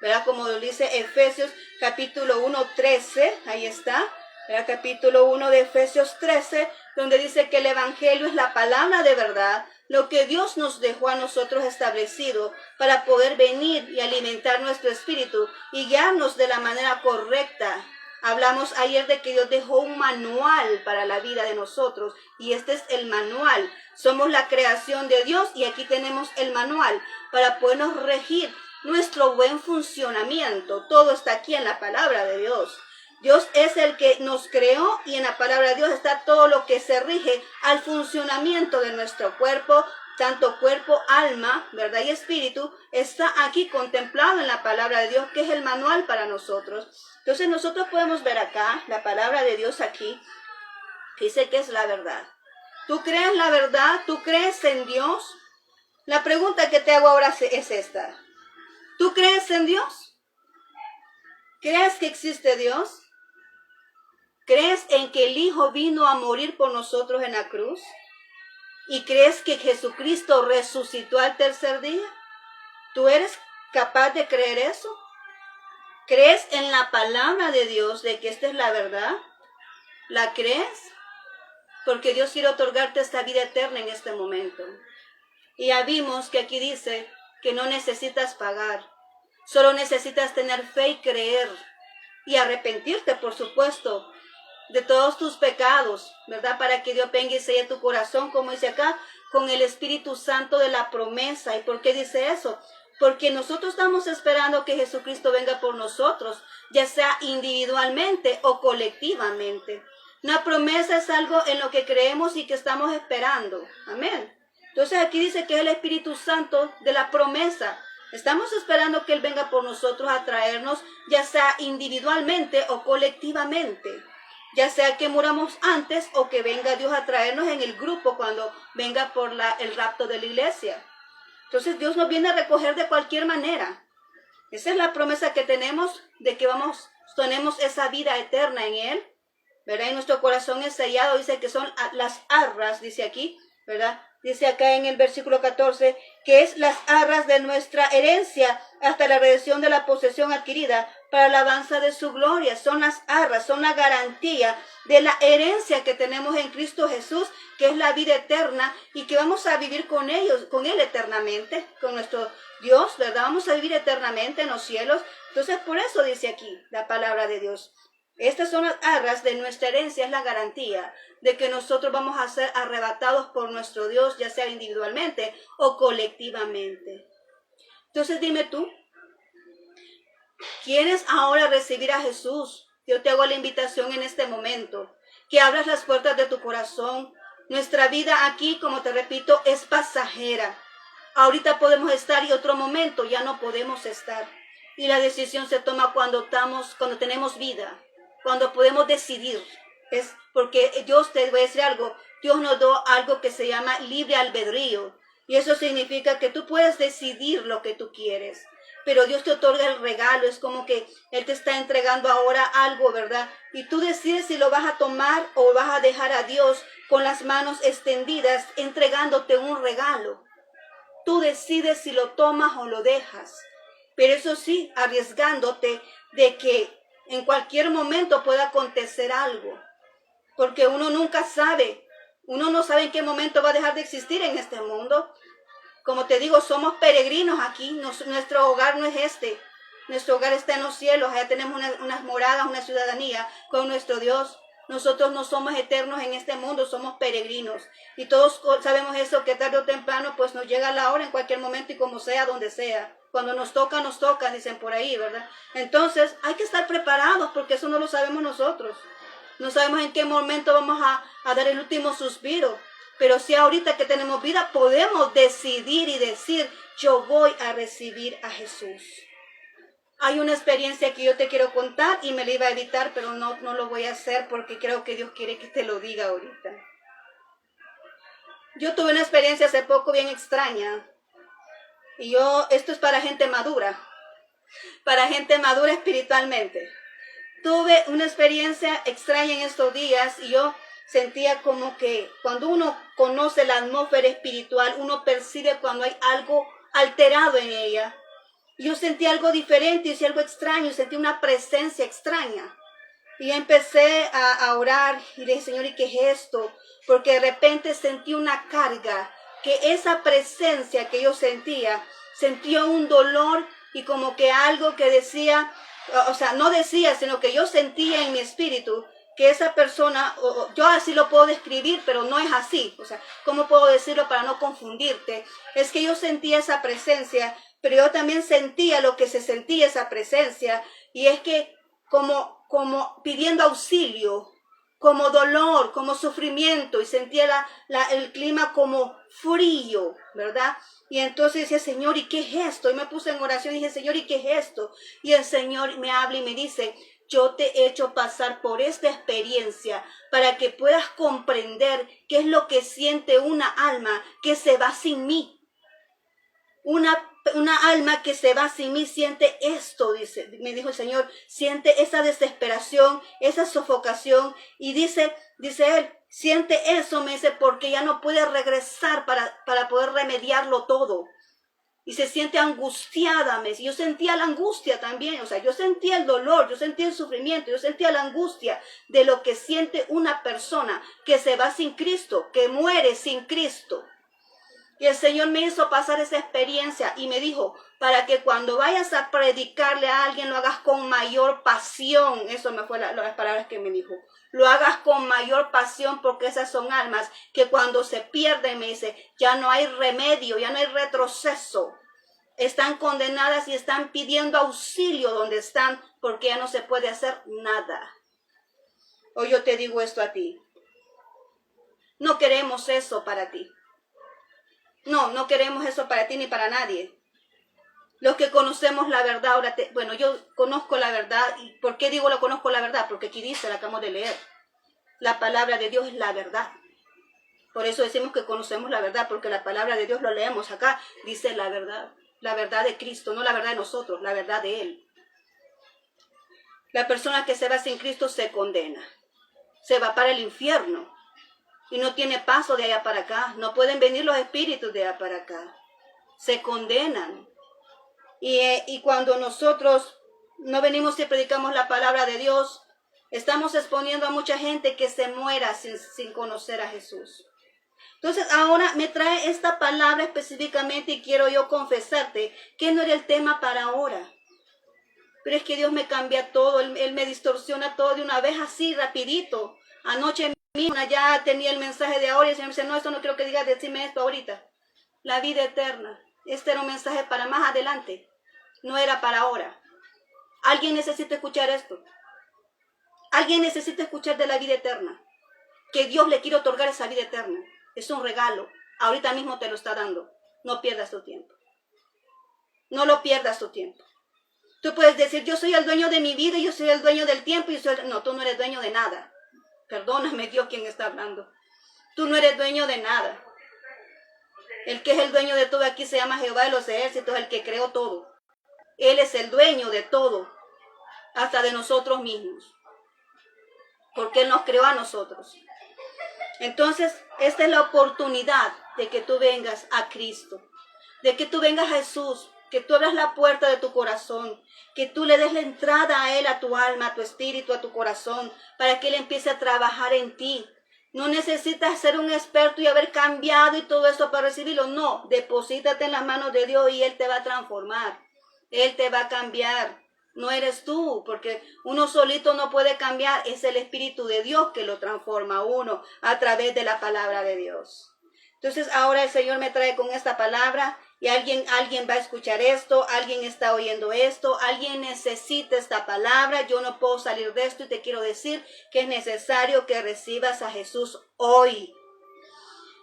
¿verdad? Como dice Efesios capítulo 1, 13, ahí está, ¿verdad? Capítulo 1 de Efesios 13, donde dice que el evangelio es la palabra de verdad, lo que Dios nos dejó a nosotros establecido para poder venir y alimentar nuestro espíritu y guiarnos de la manera correcta. Hablamos ayer de que Dios dejó un manual para la vida de nosotros y este es el manual. Somos la creación de Dios y aquí tenemos el manual para podernos regir nuestro buen funcionamiento. Todo está aquí en la palabra de Dios. Dios es el que nos creó y en la palabra de Dios está todo lo que se rige al funcionamiento de nuestro cuerpo, tanto cuerpo, alma, verdad y espíritu, está aquí contemplado en la palabra de Dios, que es el manual para nosotros. Entonces nosotros podemos ver acá la palabra de Dios aquí, que dice que es la verdad. ¿Tú crees la verdad? ¿Tú crees en Dios? La pregunta que te hago ahora es esta. ¿Tú crees en Dios? ¿Crees que existe Dios? ¿Crees en que el Hijo vino a morir por nosotros en la cruz? ¿Y crees que Jesucristo resucitó al tercer día? ¿Tú eres capaz de creer eso? ¿Crees en la palabra de Dios de que esta es la verdad? ¿La crees? Porque Dios quiere otorgarte esta vida eterna en este momento. Y ya vimos que aquí dice que no necesitas pagar. Solo necesitas tener fe y creer. Y arrepentirte, por supuesto, de todos tus pecados, ¿verdad? Para que Dios venga y selle tu corazón, como dice acá, con el Espíritu Santo de la promesa. ¿Y por qué dice eso? Porque nosotros estamos esperando que Jesucristo venga por nosotros, ya sea individualmente o colectivamente. Una promesa es algo en lo que creemos y que estamos esperando. Amén. Entonces aquí dice que es el Espíritu Santo de la promesa. Estamos esperando que Él venga por nosotros a traernos, ya sea individualmente o colectivamente. Ya sea que muramos antes o que venga Dios a traernos en el grupo cuando venga por el rapto de la iglesia. Entonces Dios nos viene a recoger de cualquier manera. Esa es la promesa que tenemos de que tenemos esa vida eterna en Él, ¿verdad? Y nuestro corazón es sellado, dice que son las arras, dice aquí, ¿verdad? Dice acá en el versículo 14, que es las arras de nuestra herencia hasta la redención de la posesión adquirida para la alabanza de su gloria. Son las arras, son la garantía de la herencia que tenemos en Cristo Jesús, que es la vida eterna y que vamos a vivir con Él eternamente, con nuestro Dios, ¿verdad? Vamos a vivir eternamente en los cielos. Entonces, por eso dice aquí la palabra de Dios. Estas son las arras de nuestra herencia, es la garantía de que nosotros vamos a ser arrebatados por nuestro Dios, ya sea individualmente o colectivamente. Entonces dime tú, ¿quieres ahora recibir a Jesús? Yo te hago la invitación en este momento, que abras las puertas de tu corazón. Nuestra vida aquí, como te repito, es pasajera. Ahorita podemos estar y otro momento ya no podemos estar. Y la decisión se toma cuando tenemos vida, cuando podemos decidir. Es porque Dios, te voy a decir algo, Dios nos dio algo que se llama libre albedrío. Y eso significa que tú puedes decidir lo que tú quieres. Pero Dios te otorga el regalo, es como que Él te está entregando ahora algo, ¿verdad? Y tú decides si lo vas a tomar o vas a dejar a Dios con las manos extendidas, entregándote un regalo. Tú decides si lo tomas o lo dejas. Pero eso sí, arriesgándote de que en cualquier momento pueda acontecer algo. Porque uno nunca sabe. Uno no sabe en qué momento va a dejar de existir en este mundo. Como te digo, somos peregrinos aquí. Nuestro hogar no es este. Nuestro hogar está en los cielos. Allá tenemos unas moradas, una ciudadanía con nuestro Dios. Nosotros no somos eternos en este mundo, somos peregrinos. Y todos sabemos eso, que tarde o temprano pues nos llega la hora en cualquier momento y como sea, donde sea. Cuando nos toca, dicen por ahí, ¿verdad? Entonces hay que estar preparados porque eso no lo sabemos nosotros. No sabemos en qué momento vamos a dar el último suspiro. Pero si ahorita que tenemos vida podemos decidir y decir, yo voy a recibir a Jesús. Hay una experiencia que yo te quiero contar y me la iba a evitar, pero no lo voy a hacer porque creo que Dios quiere que te lo diga ahorita. Yo tuve una experiencia hace poco bien extraña. Y esto es para gente madura espiritualmente. Tuve una experiencia extraña en estos días y yo sentía como que cuando uno conoce la atmósfera espiritual, uno percibe cuando hay algo alterado en ella. Yo sentí algo diferente, hice algo extraño, sentí una presencia extraña. Y empecé a orar y le dije, Señor, ¿y qué es esto? Porque de repente sentí una carga, que esa presencia que yo sentía un dolor y como que algo que decía, o sea, no decía, sino que yo sentía en mi espíritu que esa persona, yo así lo puedo describir, pero no es así. O sea, ¿cómo puedo decirlo para no confundirte? Es que yo sentía esa presencia, pero yo también sentía lo que se sentía esa presencia, y es que como pidiendo auxilio, como dolor, como sufrimiento, y sentía el clima como frío, ¿verdad? Y entonces decía, Señor, ¿y qué es esto? Y me puse en oración y dije, Señor, ¿y qué es esto? Y el Señor me habla y me dice, yo te he hecho pasar por esta experiencia para que puedas comprender qué es lo que siente una alma que se va sin mí. Una alma que se va sin mí siente esto, me dijo el Señor, siente esa desesperación, esa sofocación, y dice él, siente eso, me dice, porque ya no puede regresar para poder remediarlo todo. Y se siente angustiada, me dice. Yo sentía la angustia también, o sea, yo sentía el dolor, yo sentía el sufrimiento, yo sentía la angustia de lo que siente una persona que se va sin Cristo, que muere sin Cristo. Y el Señor me hizo pasar esa experiencia y me dijo, para que cuando vayas a predicarle a alguien lo hagas con mayor pasión. Eso me fue las palabras que me dijo. Lo hagas con mayor pasión, porque esas son almas que cuando se pierden, me dice, ya no hay remedio, ya no hay retroceso. Están condenadas y están pidiendo auxilio donde están, porque ya no se puede hacer nada. Hoy yo te digo esto a ti. No queremos eso para ti. No queremos eso para ti ni para nadie. Los que conocemos la verdad, bueno, yo conozco la verdad. ¿Y por qué digo lo conozco la verdad? Porque aquí dice, la acabamos de leer. La palabra de Dios es la verdad. Por eso decimos que conocemos la verdad, porque la palabra de Dios lo leemos acá. Dice la verdad de Cristo, no la verdad de nosotros, la verdad de Él. La persona que se va sin Cristo se condena. Se va para el infierno. Y no tiene paso de allá para acá. No pueden venir los espíritus de allá para acá. Se condenan. Y cuando nosotros no venimos y predicamos la palabra de Dios, estamos exponiendo a mucha gente que se muera sin conocer a Jesús. Entonces ahora me trae esta palabra específicamente y quiero yo confesarte que no era el tema para ahora. Pero es que Dios me cambia todo, Él me distorsiona todo de una vez así, rapidito. Anoche misma ya tenía el mensaje de ahora y el Señor me dice, no, esto no quiero que digas, decime esto ahorita. La vida eterna. Este era un mensaje para más adelante, no era para ahora. Alguien necesita escuchar esto. Alguien necesita escuchar de la vida eterna. Que Dios le quiere otorgar esa vida eterna. Es un regalo. Ahorita mismo te lo está dando. No pierdas tu tiempo. No lo pierdas tu tiempo. Tú puedes decir, yo soy el dueño de mi vida, yo soy el dueño del tiempo. No, tú no eres dueño de nada. Perdóname, Dios, quien está hablando. Tú no eres dueño de nada. El que es el dueño de todo aquí se llama Jehová de los ejércitos, el que creó todo. Él es el dueño de todo, hasta de nosotros mismos. Porque Él nos creó a nosotros. Entonces, esta es la oportunidad de que tú vengas a Cristo. De que tú vengas a Jesús. Que tú abras la puerta de tu corazón. Que tú le des la entrada a Él, a tu alma, a tu espíritu, a tu corazón. Para que Él empiece a trabajar en ti. No necesitas ser un experto y haber cambiado y todo eso para recibirlo. No, deposítate en las manos de Dios y Él te va a transformar. Él te va a cambiar. No eres tú, porque uno solito no puede cambiar. Es el Espíritu de Dios que lo transforma a uno a través de la palabra de Dios. Entonces ahora el Señor me trae con esta palabra Y alguien va a escuchar esto, alguien está oyendo esto, alguien necesita esta palabra. Yo no puedo salir de esto y te quiero decir que es necesario que recibas a Jesús hoy.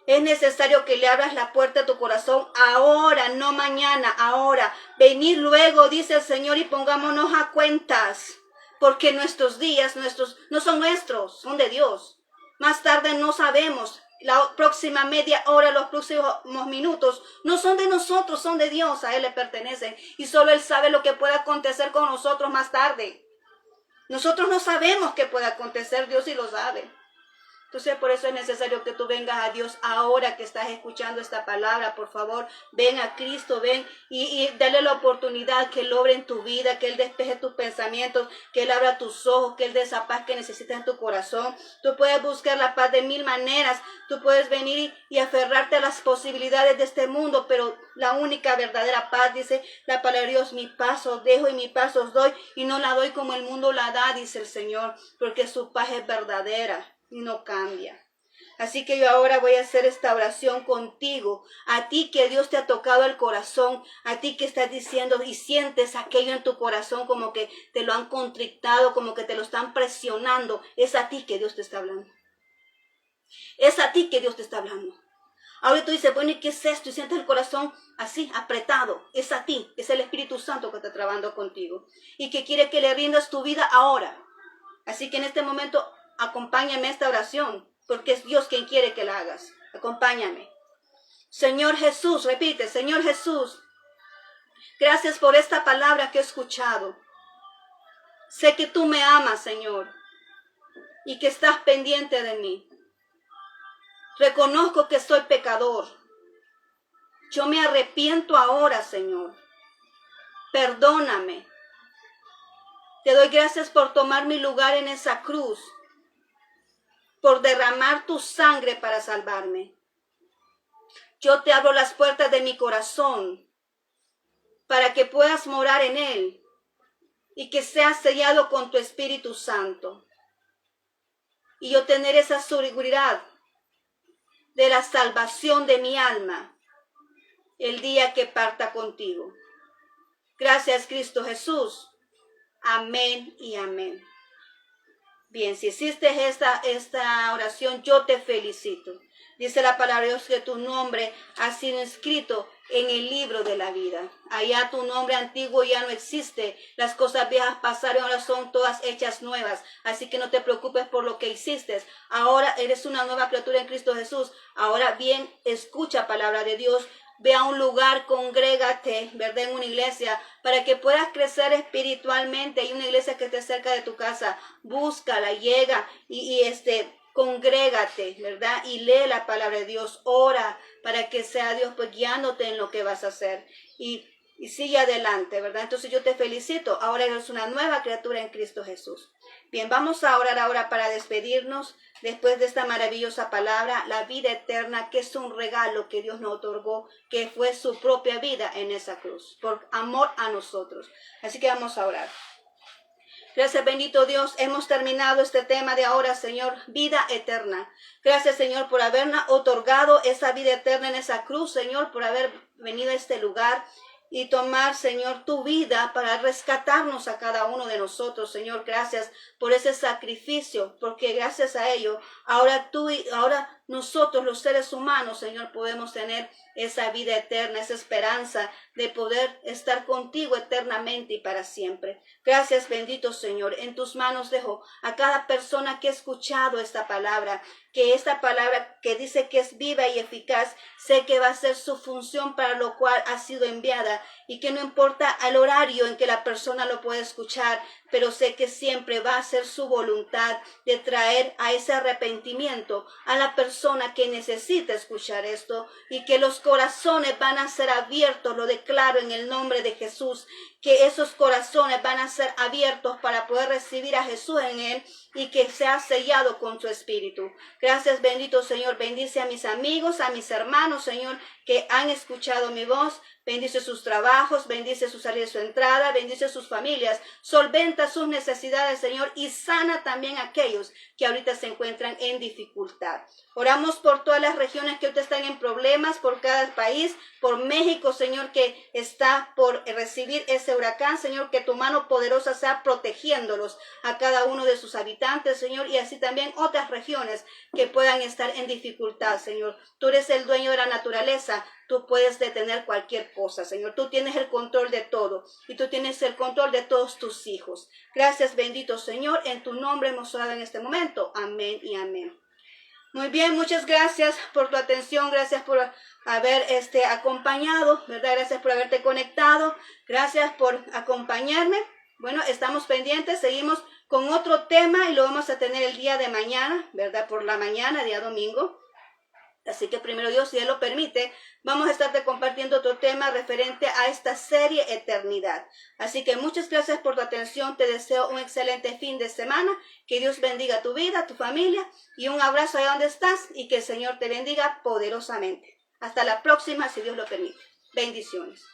Es necesario que le abras la puerta a tu corazón ahora, no mañana, ahora. Venid luego, dice el Señor, y pongámonos a cuentas. Porque nuestros días no son nuestros, son de Dios. Más tarde no sabemos. La próxima media hora, los próximos minutos, no son de nosotros, son de Dios. A Él le pertenecen. Y solo Él sabe lo que pueda acontecer con nosotros más tarde. Nosotros no sabemos qué puede acontecer, Dios sí lo sabe. Entonces, por eso es necesario que tú vengas a Dios ahora que estás escuchando esta palabra. Por favor, ven a Cristo, ven y dale la oportunidad que Él obre en tu vida, que Él despeje tus pensamientos, que Él abra tus ojos, que Él dé esa paz que necesitas en tu corazón. Tú puedes buscar la paz de mil maneras. Tú puedes venir y aferrarte a las posibilidades de este mundo, pero la única verdadera paz, dice la palabra de Dios, mi paz os dejo y mi paz os doy, y no la doy como el mundo la da, dice el Señor, porque su paz es verdadera y no cambia. Así que yo ahora voy a hacer esta oración contigo, a ti que Dios te ha tocado el corazón, a ti que estás diciendo y sientes aquello en tu corazón como que te lo han contrictado, como que te lo están presionando. Es a ti que Dios te está hablando. Es a ti que Dios te está hablando. Ahora tú dices, bueno, ¿y qué es esto? Y sientes el corazón así, apretado. Es a ti, es el Espíritu Santo que está trabajando contigo y que quiere que le rindas tu vida ahora. Así que en este momento acompáñame a esta oración, porque es Dios quien quiere que la hagas. Acompáñame. Señor Jesús, repite, Señor Jesús, gracias por esta palabra que he escuchado. Sé que tú me amas, Señor, y que estás pendiente de mí. Reconozco que soy pecador. Yo me arrepiento ahora, Señor. Perdóname. Te doy gracias por tomar mi lugar en esa cruz, por derramar tu sangre para salvarme. Yo te abro las puertas de mi corazón para que puedas morar en él y que seas sellado con tu Espíritu Santo. Y yo tener esa seguridad de la salvación de mi alma el día que parta contigo. Gracias, Cristo Jesús. Amén y amén. Bien, si hiciste esta oración, yo te felicito. Dice la palabra de Dios que tu nombre ha sido escrito en el libro de la vida. Allá tu nombre antiguo ya no existe. Las cosas viejas pasaron, ahora son todas hechas nuevas. Así que no te preocupes por lo que hiciste. Ahora eres una nueva criatura en Cristo Jesús. Ahora bien, escucha palabra de Dios. Ve a un lugar, congrégate, ¿verdad? En una iglesia, para que puedas crecer espiritualmente. Hay una iglesia que esté cerca de tu casa. Búscala, llega congrégate, ¿verdad? Y lee la palabra de Dios. Ora para que sea Dios pues guiándote en lo que vas a hacer. Y sigue adelante, ¿verdad? Entonces yo te felicito. Ahora eres una nueva criatura en Cristo Jesús. Bien, vamos a orar ahora para despedirnos. Después de esta maravillosa palabra, la vida eterna, que es un regalo que Dios nos otorgó, que fue su propia vida en esa cruz, por amor a nosotros. Así que vamos a orar. Gracias, bendito Dios. Hemos terminado este tema de ahora, Señor, vida eterna. Gracias, Señor, por habernos otorgado esa vida eterna en esa cruz, Señor, por haber venido a este lugar y tomar, Señor, tu vida para rescatarnos a cada uno de nosotros, Señor. Gracias por ese sacrificio, porque gracias a ello, ahora nosotros, los seres humanos, Señor, podemos tener esa vida eterna, esa esperanza de poder estar contigo eternamente y para siempre. Gracias, bendito Señor. En tus manos dejo a cada persona que ha escuchado esta palabra, que esta palabra que dice que es viva y eficaz, sé que va a ser su función para lo cual ha sido enviada y que no importa el horario en que la persona lo pueda escuchar, pero sé que siempre va a ser su voluntad de traer a ese arrepentimiento a la persona que necesita escuchar esto y que los corazones van a ser abiertos, lo declaro en el nombre de Jesús, que esos corazones van a ser abiertos para poder recibir a Jesús en él y que sea sellado con su espíritu. Gracias, bendito Señor. Bendice a mis amigos, a mis hermanos, Señor, que han escuchado mi voz. Bendice sus trabajos, bendice su salida y su entrada, bendice sus familias. Solventa supleta sus necesidades, Señor, y sana también a aquellos que ahorita se encuentran en dificultad. Oramos por todas las regiones que ahorita están en problemas, por cada país, por México, Señor, que está por recibir ese huracán, Señor, que tu mano poderosa sea protegiéndolos a cada uno de sus habitantes, Señor, y así también otras regiones que puedan estar en dificultad, Señor. Tú eres el dueño de la naturaleza, tú puedes detener cualquier cosa, Señor. Tú tienes el control de todo y tú tienes el control de todos tus hijos. Gracias, bendito Señor, en tu nombre hemos orado en este momento. Amén y amén. Muy bien, muchas gracias por tu atención, gracias por haber acompañado, ¿verdad? Gracias por haberte conectado, gracias por acompañarme. Bueno, estamos pendientes, seguimos con otro tema y lo vamos a tener el día de mañana, ¿verdad? Por la mañana, día domingo. Así que primero Dios, si Él lo permite, vamos a estarte compartiendo otro tema referente a esta serie Eternidad. Así que muchas gracias por tu atención. Te deseo un excelente fin de semana. Que Dios bendiga tu vida, tu familia y un abrazo allá donde estás y que el Señor te bendiga poderosamente. Hasta la próxima, si Dios lo permite. Bendiciones.